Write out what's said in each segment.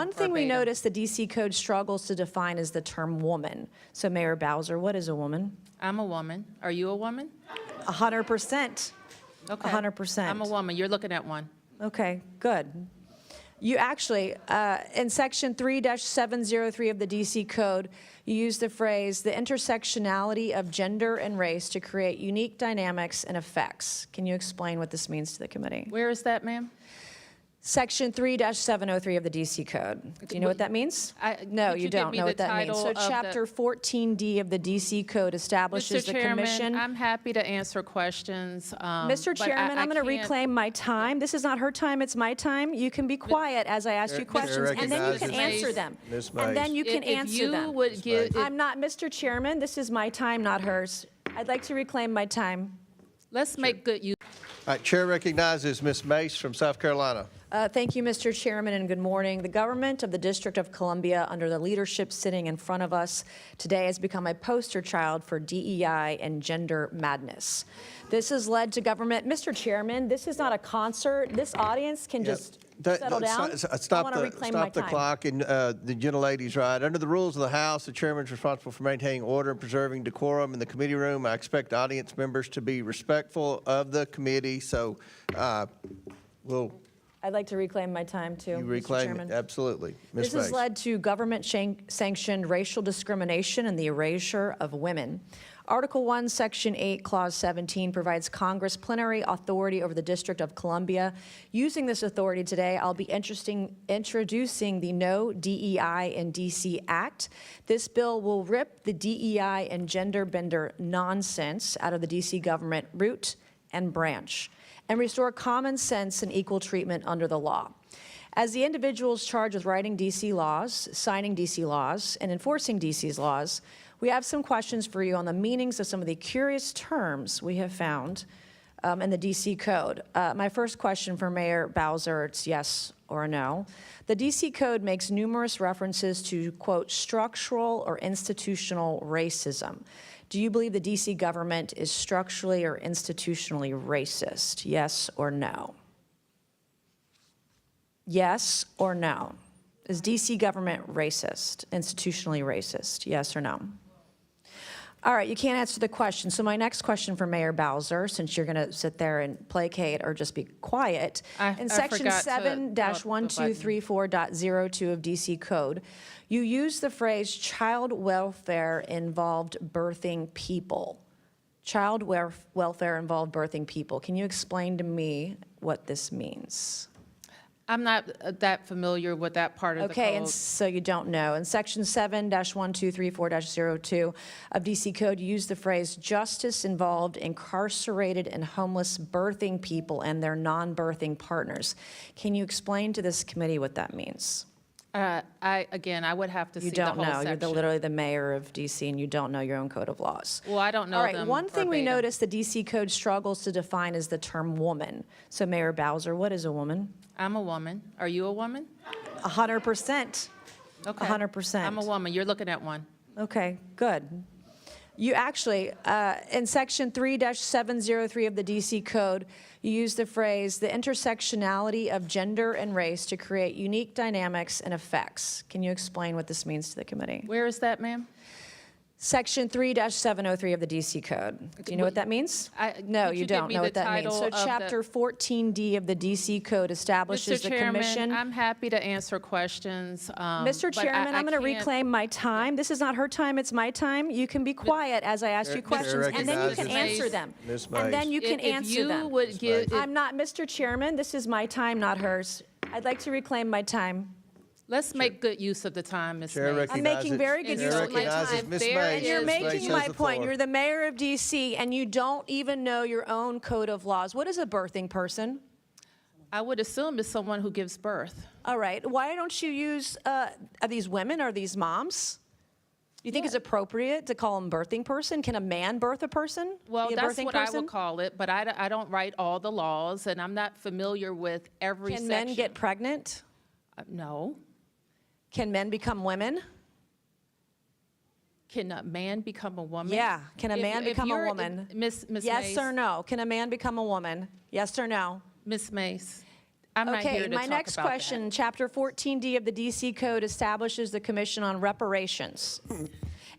One thing we noticed the DC Code struggles to define is the term woman. So Mayor Bowser, what is a woman? I'm a woman. Are you a woman? 100%. Okay. 100%. I'm a woman. You're looking at one. Okay, good. You actually, in section 3-703 of the DC Code, you use the phrase, the intersectionality of gender and race to create unique dynamics and effects. Can you explain what this means to the committee? Where is that, ma'am? Section 3-703 of the DC Code. Do you know what that means? No, you don't know what that means. So Chapter 14D of the DC Code establishes the commission. Chairman, I'm happy to answer questions. Mr. Chairman, I'm going to reclaim my time. This is not her time, it's my time. You can be quiet as I ask you questions, and then you can answer them. And then you can answer them. I'm not, Mr. Chairman, this is my time, not hers. I'd like to reclaim my time. Let's make good use. All right, Chair recognizes Ms. Mace from South Carolina. Thank you, Mr. Chairman, and good morning. The government of the District of Columbia, under the leadership sitting in front of us today, has become a poster child for DEI and gender madness. This has led to government. Mr. Chairman, this is not a concert. This audience can just settle down. Stop the clock, and the gentlelady's right. Under the rules of the House, the chairman is responsible for maintaining order and preserving decorum in the committee room. I expect audience members to be respectful of the committee, so I'd like to reclaim my time, too, Mr. Chairman. Absolutely. Ms. This has led to government-sanctioned racial discrimination and the erasure of women. Article 1, Section 8, Clause 17 provides Congress plenary authority over the District of Columbia. Using this authority today, I'll be introducing the No DEI in D.C. Act. This bill will rip the DEI and gender bender nonsense out of the D.C. government root and branch, and restore common sense and equal treatment under the law. As the individuals charged with writing D.C. laws, signing D.C. laws, and enforcing D.C.'s laws, we have some questions for you on the meanings of some of the curious terms we have found in the D.C. Code. My first question for Mayor Bowser, it's yes or no. The D.C. Code makes numerous references to, quote, structural or institutional racism. Do you believe the D.C. government is structurally or institutionally racist? Yes or no? Yes or no? Is D.C. government racist, institutionally racist? Yes or no? All right, you can't answer the question. So my next question for Mayor Bowser, since you're going to sit there and placate or just be quiet, in Section 7-1234.02 of D.C. Code, you use the phrase child welfare involved birthing people. Child welfare involved birthing people. Can you explain to me what this means? I'm not that familiar with that part of the code. Okay, and so you don't know. In Section 7-1234.02 of D.C. Code, you use the phrase justice involved incarcerated and homeless birthing people and their non-birthing partners. Can you explain to this committee what that means? Again, I would have to see the whole section. You don't know. You're literally the mayor of D.C. and you don't know your own code of laws. Well, I don't know them. All right, one thing we noticed the D.C. Code struggles to define is the term woman. So Mayor Bowser, what is a woman? I'm a woman. Are you a woman? 100%. Okay. 100%. I'm a woman. You're looking at one. Okay, good. You actually, in Section 3-703 of the D.C. Code, you use the phrase, the intersectionality of gender and race to create unique dynamics and effects. Can you explain what this means to the committee? Where is that, ma'am? Section 3-703 of the D.C. Code. Do you know what that means? No, you don't know what that means. So Chapter 14D of the D.C. Code establishes the commission. I'm happy to answer questions. Mr. Chairman, I'm going to reclaim my time. This is not her time, it's my time. You can be quiet as I ask you questions, and then you can answer them. And then you can answer them. I'm not, Mr. Chairman, this is my time, not hers. I'd like to reclaim my time. Let's make good use of the time, Ms. Mace. I'm making very good use of my time. And you're making my point. You're the mayor of D.C., and you don't even know your own code of laws. What is a birthing person? I would assume it's someone who gives birth. All right. Why don't you use, are these women, are these moms? You think it's appropriate to call them birthing person? Can a man birth a person? Well, that's what I would call it, but I don't write all the laws, and I'm not familiar with every section. Can men get pregnant? No. Can men become women? Can a man become a woman? Yeah. Can a man become a woman? Miss yes Mace, or no? Can a man become a woman? Yes or no? Miss Mace. I'm not here Okay, to my talk next about that. question, Chapter 14D of the DC Code establishes the Commission on Reparations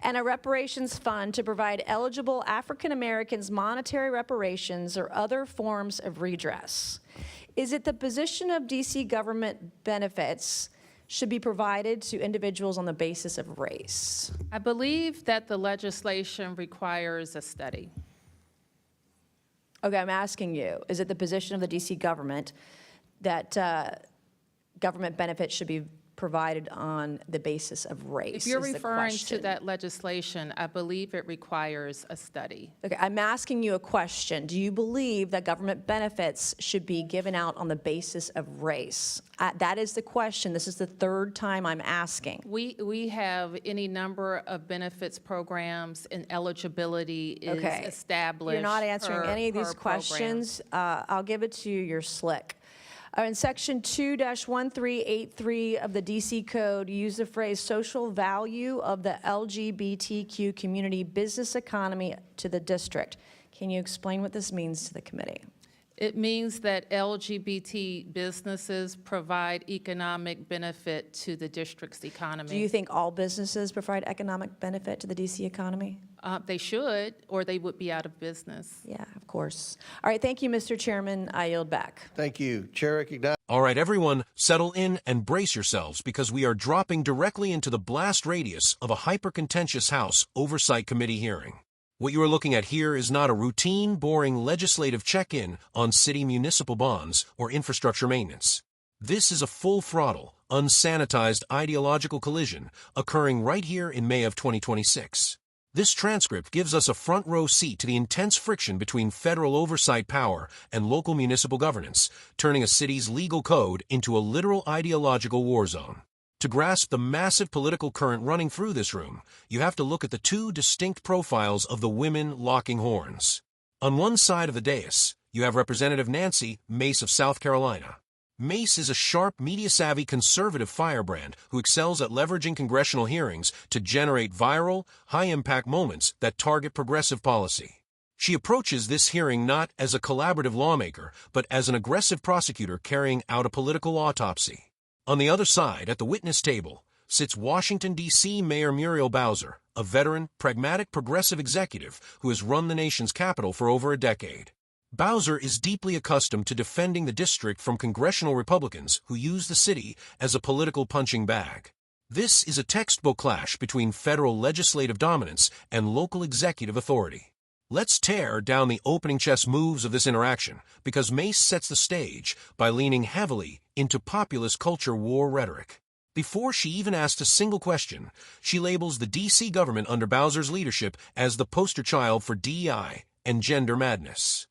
and a reparations fund to provide eligible African Americans monetary reparations or other forms of redress. Is it the position of DC government benefits should be provided to individuals on the basis of race? I believe that the legislation requires a study. Okay, I'm asking you, is it the position of the DC government that government benefits should be provided on the basis of race? If you're is the referring to question. that legislation, I believe it requires a study. Okay, I'm asking you a question. Do you believe that government benefits should be given out on the basis of race? That is the question. This is the third time I'm asking. We have any number of benefits programs, and eligibility is Okay. established. You're not answering per- any of these per program. questions. I'll give it to you. You're slick. In Section 2-1383 of the DC Code, you use the phrase social value of the LGBTQ community business economy to the district. Can you explain what this means to the committee? It means that LGBT businesses provide economic benefit to the district's economy. Do you think all businesses provide economic benefit to the DC economy? They should, or they would be out of business. Yeah, of course. All right, thank you, Mr. Chairman. I yield back. Thank you. Chair recognizes. All right, everyone, settle in and brace yourselves because we are dropping directly into the blast radius of a hyper-contentious House Oversight Committee hearing. What you are looking at here is not a routine, boring legislative check-in on city municipal bonds or infrastructure maintenance. This is a full-throttle, un-sanitized ideological collision occurring right here in May of 2026. This transcript gives us a front-row seat to the intense friction between federal oversight power and local municipal governance, turning a city's legal code into a literal ideological war zone. To grasp the massive political current running through this room, you have to look at the two distinct profiles of the women locking horns. On one side of the dais, you have Representative Nancy Mace of South Carolina. Mace is a sharp, media-savvy conservative firebrand who excels at leveraging congressional hearings to generate viral, high-impact moments that target progressive policy. She approaches this hearing not as a collaborative lawmaker, but as an aggressive prosecutor carrying out a political autopsy. On the other side, at the witness table, sits Washington, D.C. Mayor Muriel Bowser, a veteran, pragmatic, progressive executive who has run the nation's capital for over a decade. Bowser is deeply accustomed to defending the district from congressional Republicans who use the city as a political punching bag. This is a textbook clash between federal legislative dominance and local executive authority. Let's tear down the opening chess moves of this interaction, because Mace sets the stage by leaning heavily into populist culture war rhetoric. Before she even asks a single question, she labels the D.C. government under Bowser's leadership as the poster child for DEI and gender madness.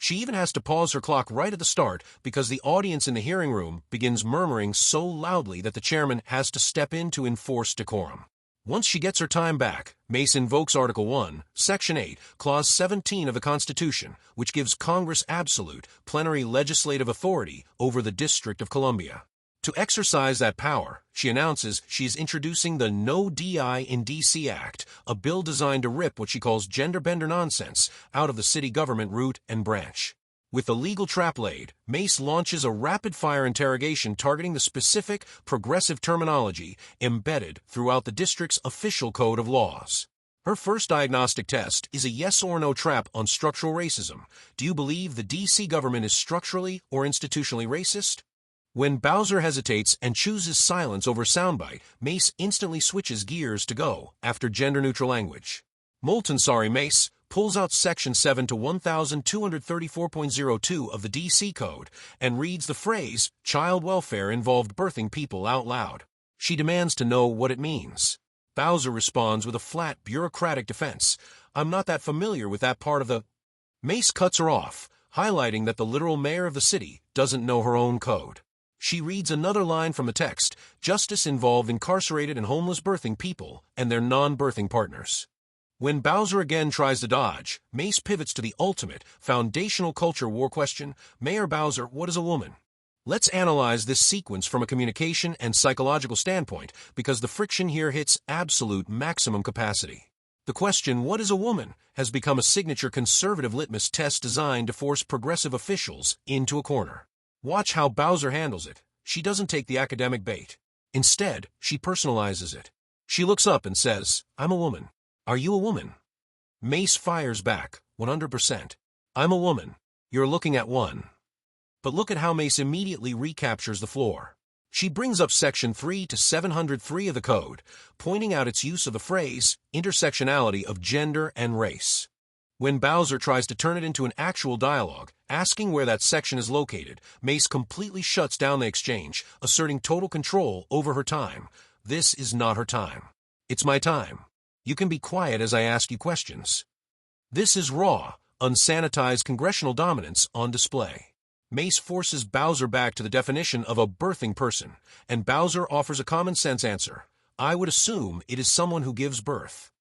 She even has to pause her clock right at the start because the audience in the hearing room begins murmuring so loudly that the chairman has to step in to enforce decorum. Once she gets her time back, Mace invokes Article 1, Section 8, Clause 17 of the Constitution, which gives Congress absolute, plenary legislative authority over the District of Columbia. To exercise that power, she announces she is introducing the No DI in D.C. Act, a bill designed to rip what she calls gender-bender nonsense out of the city government root and branch. With the legal trap laid, Mace launches a rapid-fire interrogation targeting the specific, progressive terminology embedded throughout the district's official code of laws. Her first diagnostic test is a yes or no trap on structural racism. Do you believe the D.C. government is structurally or institutionally racist? When Bowser hesitates and chooses silence over soundbite, Mace instantly switches gears to go after gender-neutral language. Molten sorry Mace pulls out Section 7 to 1234.02 of the D.C. Code and reads the phrase, child welfare involved birthing people out loud. She demands to know what it means. Bowser responds with a flat, bureaucratic defense. I'm not that familiar with that part of the... Mace cuts her off, highlighting that the literal mayor of the city doesn't know her own code. She reads another line from the text, justice involved incarcerated and homeless birthing people and their non-birthing partners. When Bowser again tries to dodge, Mace pivots to the ultimate, foundational culture war question, Mayor Bowser, what is a woman? Let's analyze this sequence from a communication and psychological standpoint, because the friction here hits absolute maximum capacity. The question, what is a woman, has become a signature conservative litmus test designed to force progressive officials into a corner. Watch how Bowser handles it. She doesn't take the academic bait. Instead, she personalizes it. She looks up and says, "I'm a woman. Are you a woman?" Mace fires back, 100%. "I'm a woman. You're looking at one." But look at how Mace immediately recaptures the floor. She brings up Section 3 to 703 of the Code, pointing out its use of the phrase, intersectionality of gender and race. When Bowser tries to turn it into an actual dialogue, asking where that section is located, Mace completely shuts down the exchange, asserting total control over her time. This is not her time. It's my time. You can be quiet as I ask you questions. This is raw, un-sanitized congressional dominance on display. Mace forces Bowser back to the definition of a birthing person, and Bowser offers a common-sense answer. I would assume it is someone who gives birth.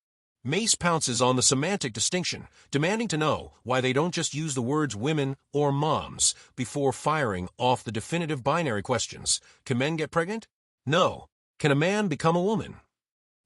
Mace pounces on the semantic distinction, demanding to know why they don't just use the words women or moms before firing off the definitive binary questions. Can men get pregnant? No. Can a man become a woman?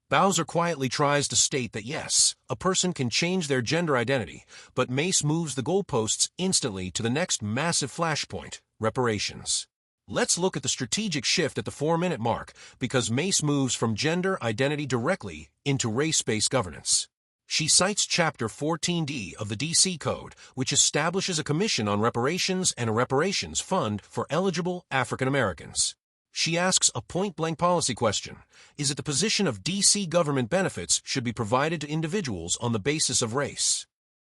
Bowser quietly tries to state that yes, a person can change their gender identity, but Mace moves the goalposts instantly to the next massive flashpoint, reparations. Let's look at the strategic shift at the 4-minute mark, because Mace moves from gender identity directly into race-based governance. She cites Chapter 14D of the D.C. Code, which establishes a commission on reparations and a reparations fund for eligible African Americans. She asks a point-blank policy question. Is it the position of D.C. government benefits should be provided to individuals on the basis of race?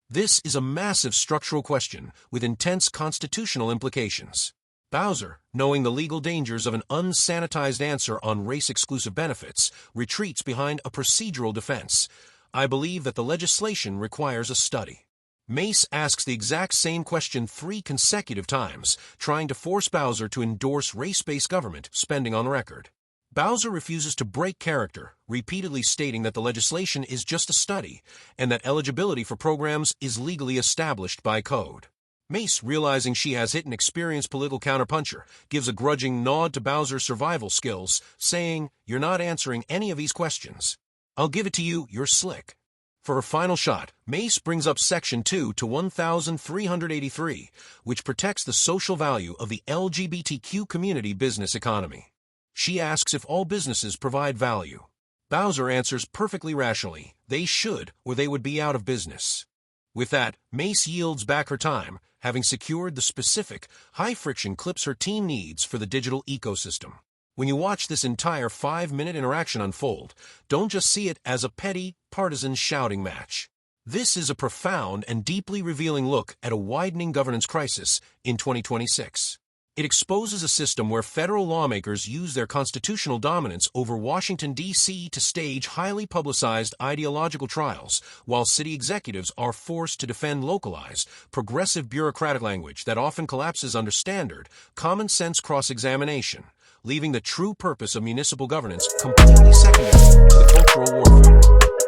This is a massive structural question with intense constitutional implications. Bowser, knowing the legal dangers of an unsanitized answer on race-exclusive benefits, retreats behind a procedural defense. I believe that the legislation requires a study. Mace asks the exact same question 3 consecutive times, trying to force Bowser to endorse race-based government spending on record. Bowser refuses to break character, repeatedly stating that the legislation is just a study, and that eligibility for programs is legally established by code. Mace, realizing she has hit an experienced political counterpuncher, gives a grudging nod to Bowser's survival skills, saying, "You're not answering any of these questions. I'll give it to you, you're slick." For her final shot, Mace brings up Section 2 to 1383, which protects the social value of the LGBTQ community business economy. She asks if all businesses provide value. Bowser answers perfectly rationally, they should, or they would be out of business. With that, Mace yields back her time, having secured the specific, high-friction clips her team needs for the digital ecosystem. When you watch this entire 5-minute interaction unfold, don't just see it as a petty, partisan shouting match. This is a profound and deeply revealing look at a widening governance crisis in 2026. It exposes a system where federal lawmakers use their constitutional dominance over Washington, D.C. to stage highly publicized ideological trials, while city executives are forced to defend localized, progressive bureaucratic language that often collapses under standard, common-sense cross-examination, leaving the true purpose of municipal governance completely secondary to the cultural warfare.